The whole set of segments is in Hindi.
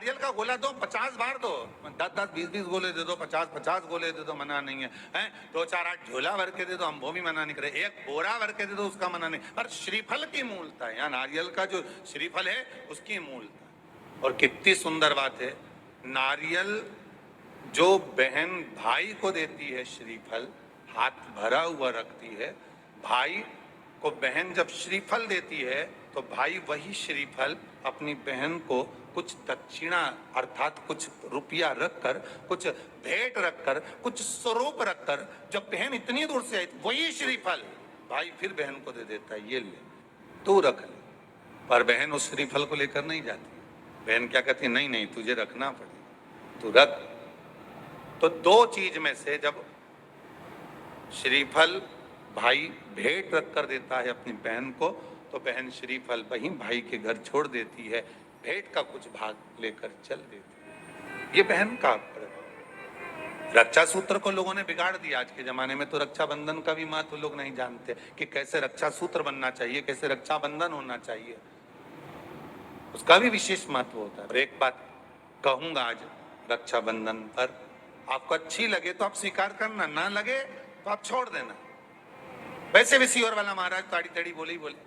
नारियल का गोला दो, 50 बार दो, 10-10, 20-20 गोले दे दो, 50-50 गोले दे दो, मना नहीं है, हैं? 2-4-8 झोला भर के दे दो, हम वो भी मना नहीं करे, एक बोरा भर के दे दो, उसका मना नहीं। पर श्रीफल की मूलता है, या नारियल का जो श्रीफल है उसकी मूलता। और कितनी सुंदर बात है, नारियल जो बहन भाई को देती है श्रीफल, हाथ भरा हुआ रखती है, भाई को बहन जब श्रीफल देती है तो भाई वही श्रीफल अपनी बहन को कुछ दक्षिणा अर्थात कुछ रुपया रखकर, कुछ भेंट रखकर, कुछ स्वरूप रखकर, जब बहन इतनी दूर से आई वही श्रीफल भाई फिर बहन को दे देता है, ये ले तू रख ले। पर बहन उस श्रीफल को लेकर नहीं जाती, बहन क्या कहती है, नहीं नहीं तुझे रखना पड़ेगा, तू रख। तो दो चीज में से जब श्रीफल भाई भेंट रख कर देता है अपनी बहन को, तो बहन श्रीफल वहीं भाई के घर छोड़ देती है, भेंट का कुछ भाग लेकर चल देती है। ये बहन का रक्षा सूत्र को लोगों ने बिगाड़ दिया। आज के जमाने में तो रक्षाबंधन का भी महत्व लोग नहीं जानते कि कैसे रक्षा सूत्र बनना चाहिए, कैसे रक्षाबंधन होना चाहिए, उसका भी विशेष महत्व होता है। और एक बात कहूंगा आज रक्षाबंधन पर, आपको अच्छी लगे तो आप स्वीकार करना, ना लगे तो आप छोड़ देना। वैसे भी सीवर वाला महाराज ताड़ी तड़ी बोले ही बोले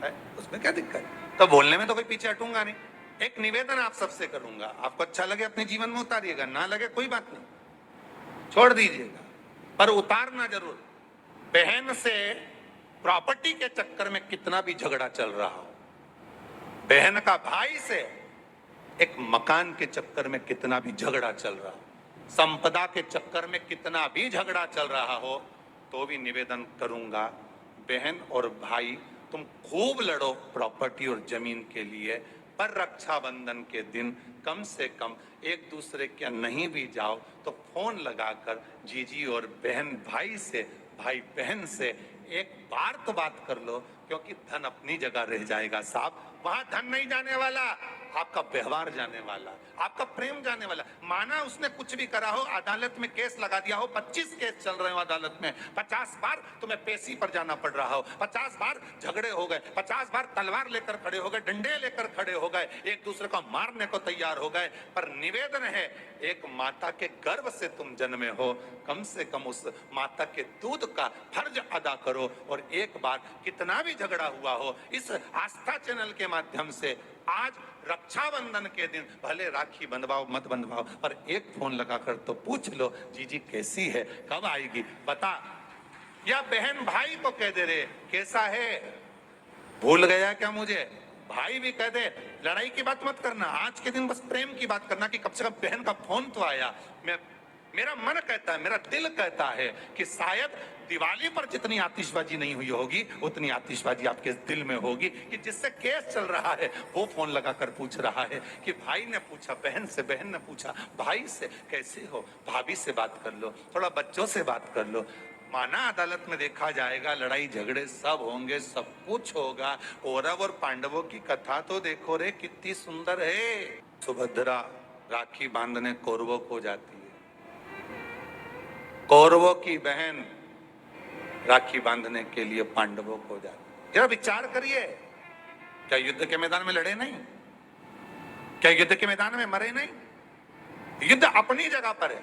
है, उसमें क्या दिक्कत? तो बोलने में तो कोई पीछे हटूंगा नहीं। एक निवेदन आप सबसे करूंगा, आपको अच्छा लगे अपने जीवन में उतारिएगा, ना लगे कोई बात नहीं, छोड़ दीजिएगा, पर उतारना जरूर। बहन से प्रॉपर्टी के चक्कर में कितना भी झगड़ा चल रहा हो, बहन का भाई से एक मकान के चक्कर में कितना भी झगड़ा चल रहा हो, संपदा के चक्कर में कितना भी झगड़ा चल रहा हो, तो भी निवेदन करूंगा, बहन और भाई तुम खूब लड़ो प्रॉपर्टी और जमीन के लिए, पर रक्षाबंधन के दिन कम से कम एक दूसरे के नहीं भी जाओ तो फोन लगाकर जीजी और बहन भाई से, भाई बहन से एक बार तो बात कर लो, क्योंकि धन अपनी जगह रह जाएगा साहब, वहां धन नहीं जाने वाला, आपका व्यवहार जाने वाला, आपका प्रेम जाने वाला। माना उसने कुछ भी करा हो, अदालत में केस लगा दिया हो, 25 केस चल रहे हो अदालत में, 50 बार तुम्हें पेशी पर जाना पड़ रहा हो, 50 बार झगड़े हो गए, 50 बार तलवार लेकर खड़े हो गए, डंडे लेकर खड़े हो गए, एक दूसरे को मारने को तैयार हो गए, पर निवेदन है, एक माता के गर्भ से तुम जन्मे हो, कम से कम उस माता के दूध का फर्ज अदा करो। और एक बार कितना भी झगड़ा हुआ हो, इस आस्था चैनल के माध्यम से आज रक्षाबंधन के दिन भले राखी बंधवाओ मत बंधवाओ, पर एक फोन लगाकर तो पूछ लो, जीजी कैसी है, कब आएगी बता। या बहन भाई को कह दे रे कैसा है, भूल गया क्या मुझे, भाई भी कह दे, लड़ाई की बात मत करना, आज के दिन बस प्रेम की बात करना कि कम से कम बहन का फोन तो आया। मेरा मन कहता है, मेरा दिल कहता है कि शायद दिवाली पर जितनी आतिशबाजी नहीं हुई होगी उतनी आतिशबाजी आपके दिल में होगी, कि जिससे केस चल रहा है वो फोन लगाकर पूछ रहा है कि भाई ने पूछा बहन से, बहन ने पूछा भाई से, कैसे हो, भाभी से बात कर लो, थोड़ा बच्चों से बात कर लो। माना अदालत में देखा जाएगा, लड़ाई झगड़े सब होंगे, सब कुछ होगा, कौरव और पांडवों की कथा तो देखो रे कितनी सुंदर है। सुभद्रा राखी बांधने कौरवों को जाती है, कौरवों की बहन राखी बांधने के लिए पांडवों को जाती। जरा विचार करिए, क्या युद्ध के मैदान में लड़े नहीं, क्या युद्ध के मैदान में मरे नहीं? युद्ध अपनी जगह पर है,